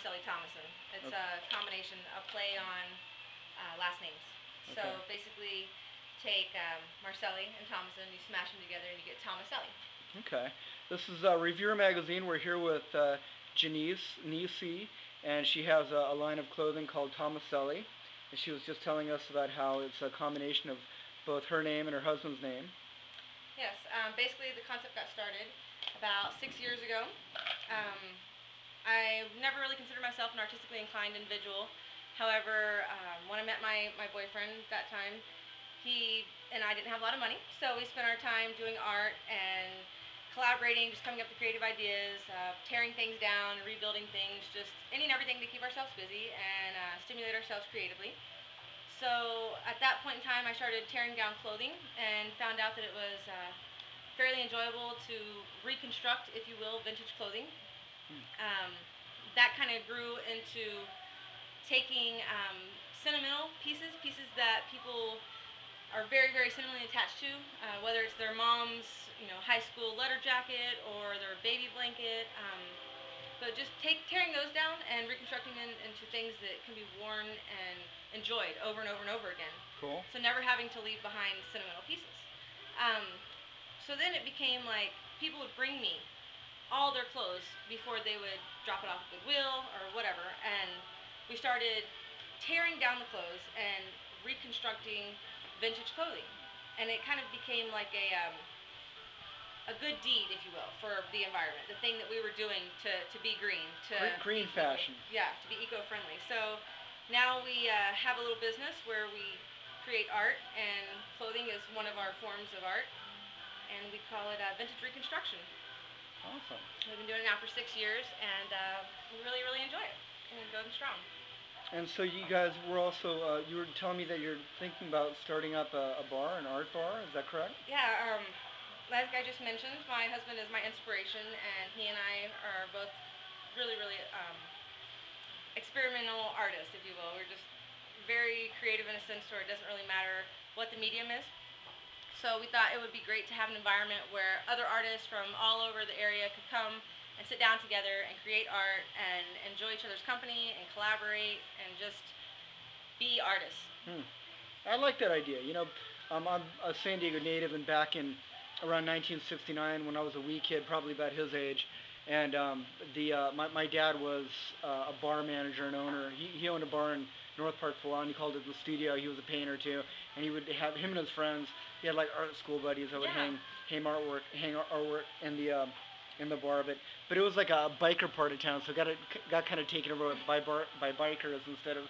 Thomasscelli Thomason. It's Okay. a combination, a play on last names. So Okay. basically, take Marcelli and Thomason, you smash them together, and you get Thomasscelli. Okay. This is Reviewer Magazine. We're here with Janice Nisi, and she has a line of clothing called Thomaselli. And she was just telling us about how it's a combination of both her name and her husband's name. Yes, basically the concept got started about 6 years ago. Um, I never really considered myself an artistically inclined individual. However, when I met my boyfriend at that time, he and I didn't have a lot of money, so we spent our time doing art and collaborating, just coming up with creative ideas, tearing things down, rebuilding things, just any and everything to keep ourselves busy and stimulate ourselves creatively. So at that point in time, I started tearing down clothing and found out that it was fairly enjoyable to reconstruct, if you will, vintage clothing. Um, that kind of grew into taking sentimental pieces, pieces that people are very, very sentimentally attached to, whether it's their mom's, high school letter jacket or their baby blanket. But just tearing those down and reconstructing them into things that can be worn and enjoyed over and over and over again. Cool. So never having to leave behind sentimental pieces. Um, so then it became like people would bring me all their clothes before they would drop it off at Goodwill or whatever, and we started tearing down the clothes and reconstructing vintage clothing, and it kind of became like a good deed, if you will, for the environment. The thing that we were doing to be green, to Green fashion. yeah, to be eco-friendly. So now we have a little business where we create art, and clothing is one of our forms of art, and we call it vintage reconstruction. Awesome. We've been doing it now for 6 years, and we really, really enjoy it, and going strong. And so you guys were also, you were telling me that you're thinking about starting up a bar, an art bar, is that correct? Yeah, like I just mentioned, my husband is my inspiration, and he and I are both really, really experimental artists, if you will. We're just very creative in a sense where it doesn't really matter what the medium is. So we thought it would be great to have an environment where other artists from all over the area could come and sit down together and create art and enjoy each other's company and collaborate and just be artists. I like that idea. I'm a San Diego native, and back in around 1969, when I was a wee kid, probably about his age, and my dad was a bar manager and owner. He owned a bar in North Park for a while, and he called it the studio. He was a painter too, and he would have him and his friends. He had like art school buddies that would Yeah. hang artwork in the bar. But it was like a biker part of town, so got kind of taken over by bikers instead of.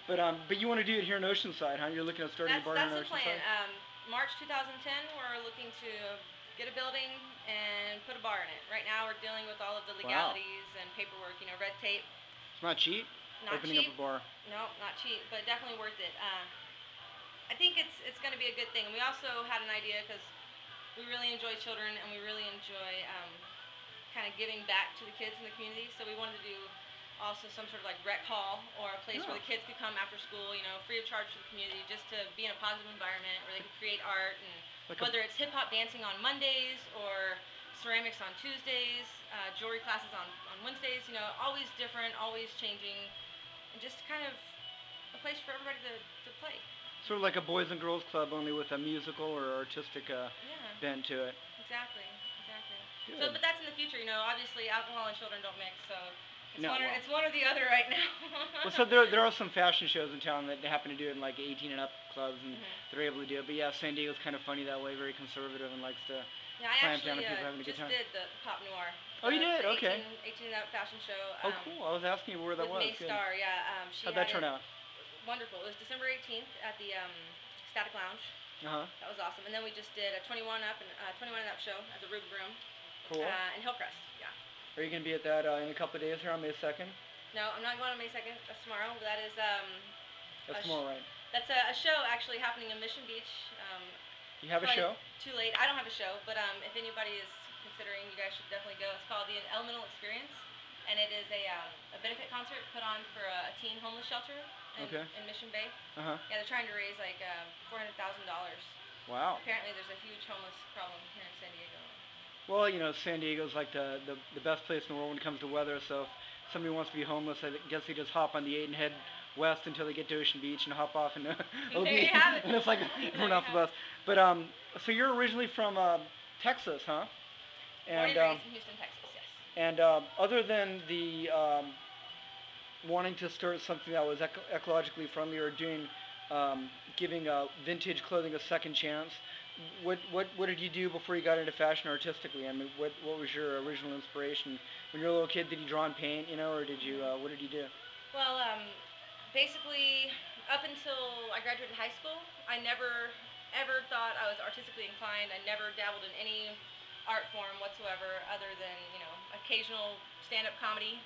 But you want to do it here in Oceanside, huh? You're looking at starting a bar That's in the plan. Oceanside. March 2010, we're looking to get a building and put a bar in it. Right now, we're dealing with all of the Wow. legalities and paperwork, red tape. It's not cheap. Not Opening cheap. up a bar. No, not cheap, but definitely worth it. I think it's going to be a good thing. We also had an idea because we really enjoy children and we really enjoy kind of giving back to the kids in the community. So we wanted to do also some sort of like rec hall or a place where the kids could come after school, free of charge to the community, just to be in a positive environment where they could create art, and Like whether it's hip hop dancing on Mondays or ceramics on Tuesdays, jewelry classes on Wednesdays, always different, always changing, and just kind of a place for everybody to play. sort of like a boys and girls club, only with a musical or artistic Yeah, bent to it. exactly, exactly. So, Good. but that's in the future, obviously alcohol and children don't mix, so it's, No, well. it's one or the other right now. Well, so there are some fashion shows in town that happen to do it in like 18 and up clubs, and they're able to do it. But yeah, San Diego's kind of funny that way, very conservative, and likes to Yeah, I clamp down actually on people having a good just time. did the Pop Noir. Oh, you did? The Okay. 18 and up fashion show. Oh, cool. I was asking you where that With was. May Good. Star, yeah. She How'd that had turn out? Wonderful. It was December 18th at the Static Lounge. Uh huh. That was awesome. And then we just did a 21 up and 21 and up show at the Ruby Room Cool. in Hillcrest. Yeah. Are you gonna be at that in a couple of days here on May 2nd? No, I'm not going on May 2nd. That's tomorrow. That is That's tomorrow, right? that's a show actually happening in Mission Beach. You have a show? Too late. I don't have a show, but if anybody is considering, you guys should definitely go. It's called the Elemental Experience, and it is a benefit concert put on for a teen homeless shelter in Mission Bay. Uh huh. Yeah, they're trying to raise like $400,000. Wow. Apparently, there's a huge homeless problem here in San Diego. Well, San Diego's like the best place in the world when it comes to weather. So somebody wants to be homeless, I guess they just hop on the 8 and head west until they get to Ocean Beach and hop off and OB, There you have it. and it's like There everyone you off the have bus. But so you're originally from Texas, huh? Born and raised in Houston, Texas, yes. And other than the wanting to start something that was ecologically friendly or doing giving vintage clothing a second chance, what did you do before you got into fashion artistically? I mean, what was your original inspiration? When you were a little kid, did you draw and paint, or did you what did you do? Well, basically, up until I graduated high school, I never ever thought I was artistically inclined. I never dabbled in any art form whatsoever, other than occasional stand-up comedy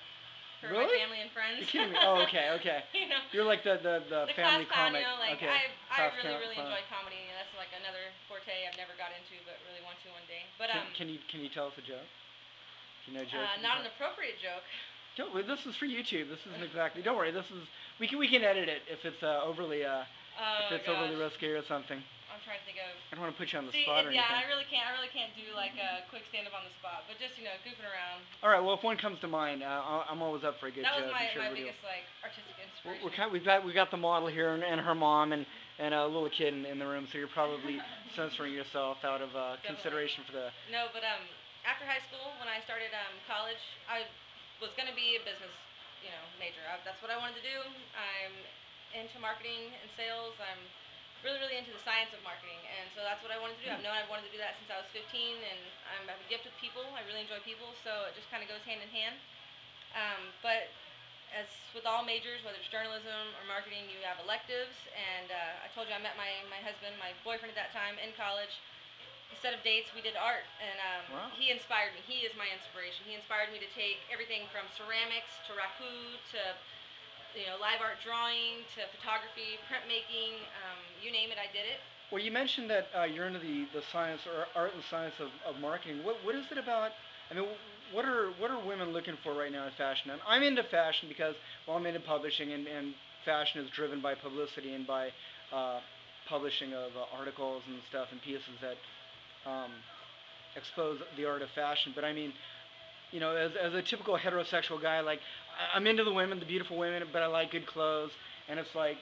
for my Really? family and friends. You're kidding me? Oh, okay, okay. The You're like the family class clown, comic. like Okay. I Class really clown. enjoy comedy. That's like another forte I've never got into, but really want to one day. But Can you tell us a joke? Do you know a joke? not an appropriate joke. Don't, well, this is for YouTube. This isn't exactly. Don't worry. This is we can edit it if it's overly overly risky or something. I'm trying to think of. I don't want to put you on the spot or anything. Yeah, I really can't do like a quick stand up on the spot, but just goofing around. All right. Well, if one comes to mind, I'm always up for a good That joke. was my sure biggest like artistic inspiration. We've got the model here and her mom and a little kid in the room, so you're probably censoring yourself out of consideration for the. No, but after high school, when I started college, I was going to be a business major. That's what I wanted to do. I'm into marketing and sales. I'm really into the science of marketing, and so that's what I wanted to do. I've known I've wanted to do that since I was 15, and I have a gift with people. I really enjoy people, so it just kind of goes hand in hand. But as with all majors, whether it's journalism or marketing, you have electives, and I told you I met my husband, my boyfriend at that time, in college. Instead of dates, we did art, and Wow. he inspired me. He is my inspiration. He inspired me to take everything from ceramics to raku to live art drawing to photography, printmaking, you name it, I did it. Well, you mentioned that you're into the science or art and science of marketing. What is it about? I mean, what are women looking for right now in fashion? And I'm into fashion because I'm into publishing, and fashion is driven by publicity and by publishing of articles and stuff and pieces that expose the art of fashion. But I mean, as a typical heterosexual guy, like I'm into the women, the beautiful women, but I like good clothes. And it's like,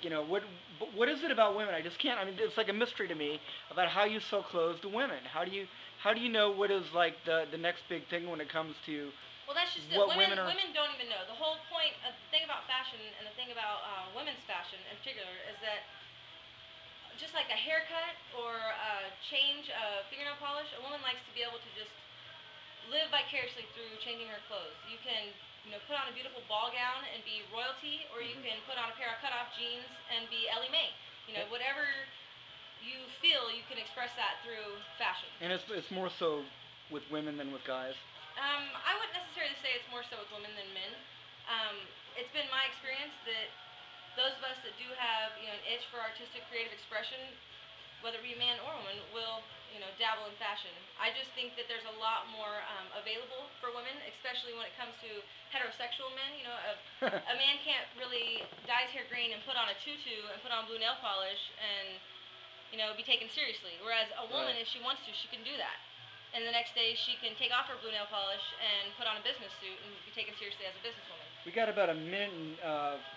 what is it about women? I just can't. I mean, it's like a mystery to me about how you sell clothes to women. How do you know what is like the next big thing when it comes to well, that's just what it. women don't even know. The whole point of the thing about fashion and the thing about women's fashion in particular is that just like a haircut or a change of fingernail polish, a woman likes to be able to just live vicariously through changing her clothes. You can put on a beautiful ball gown and be royalty, or you can put on a pair of cut-off jeans and be Ellie Mae. Whatever you feel, you can express that through fashion. And it's more so with women than with guys. I wouldn't necessarily say it's more so with women than men. It's been my experience that those of us that do have an itch for artistic, creative expression, whether it be man or woman, will dabble in fashion. I just think that there's a lot more available for women, especially when it comes to heterosexual men. A man can't really dye his hair green and put on a tutu and put on blue nail polish and be taken seriously. Whereas a woman, if she wants to, she can do that. And the next day she can take off her blue nail polish and put on a business suit and be taken seriously as a businesswoman. We got about a minute and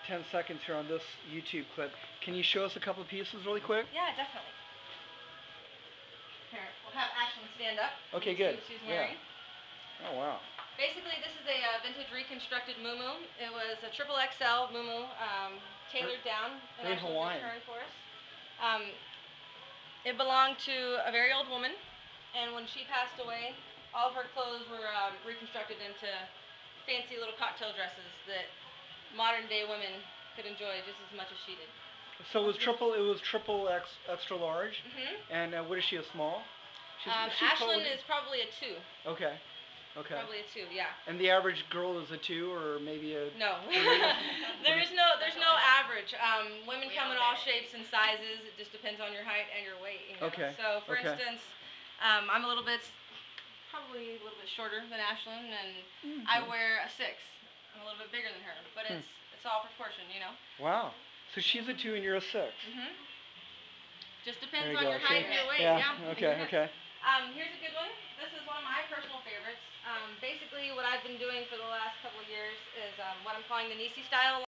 10 seconds here on this YouTube clip. Can you show us a couple of pieces really quick? Yeah, definitely. Here, we'll have Ashlyn stand up. Okay, good. See what she's wearing. Yeah. Oh, wow. Basically, this is a vintage reconstructed muumuu. It was a triple XL muumuu, tailored down. Very Hawaiian. For us. It belonged to a very old woman, and when she passed away, all of her clothes were reconstructed into fancy little cocktail dresses that modern day women could enjoy just as much as she did. So it was triple extra large. And what is she, a small? Ashlyn is probably a 2. Okay. Probably a 2, yeah. And the average girl is a 2 or maybe a... No. There's no average. Women come in all shapes and sizes. It just depends on your height and your weight. Okay. So, for instance, I'm probably a little bit shorter than Ashlyn, and I wear a 6. I'm a little bit bigger than her, but it's all proportion, Wow. So she's a 2 and you're a 6. Just depends on your height and your weight. Yeah. Okay. Here's a good one. This is one of my personal favorites. Basically what I've been doing for the last couple of years is what I'm calling the Nisi style